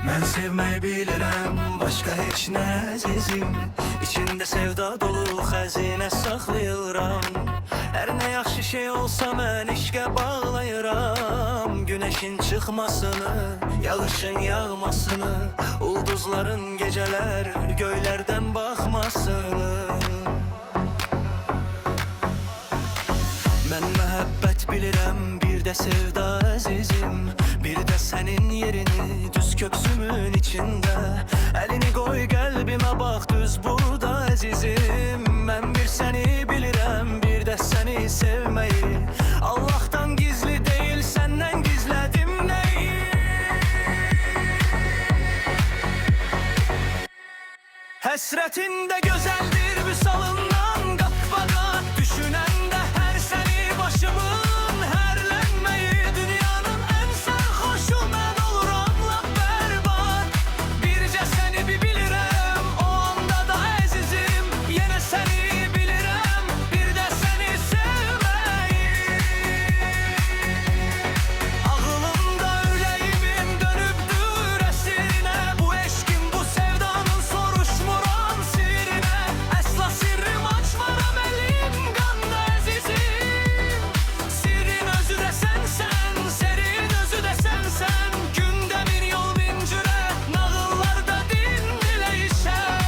Mən sevmək bilirəm, başqa heç nə əzizim. İçində sevda dolu xəzinə saxlayıram. Hər nə yaxşı şey olsa mən işqə bağlayıram. Günəşin çıxmasını, yağışın yağmasını, ulduzların gecələr göylərdən baxmasını. Mən məhəbbət bilirəm, bir də sevda əzizim. Bir də sənin yerini düz köksümün içində. Əlini qoy qəlbimə bax düz burada əzizim. Mən bir səni bilirəm, bir də səni sevməyi. Allah'tan gizli deyil, səndən gizlədim nəyi? Həsrətində gözəldir vüsalından qat-qat. Düşünəndə hər səni başımın hərlənməyi. Dünyanın ən sərxoşu mən oluram lap bərbad. Bircə səni bir bilirəm, o anda da əzizim. Yenə səni bilirəm, bir də səni sevməyi. Ağlımda ürəyimin dönübdür əsrinə. Bu eşqin, bu sevdanın soruşmuram sirrinə. Əsla sirrim açmaram elim qanda əzizim. Sirrin özü də sənsən, serin özü də sənsən. Gündə bir yol min cürə, nağıllarda din diləyişən.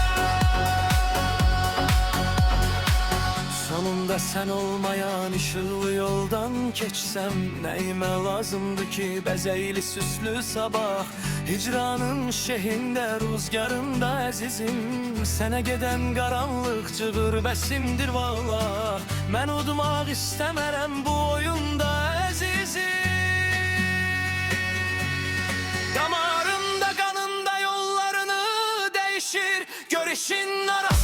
Sonunda sən olmayan işıqlı yoldan keçsəm, nəyimə lazımdır ki bəzəkli süslü sabah. Hicranın şehində, rüzgarında əzizim. Sənə gedən qaranlıq cığır bəsimdir vallah. Mən udmaq istəmərəm bu oyunda əzizim. Damarımda, qanımda yollarını değişir. Görüşün arası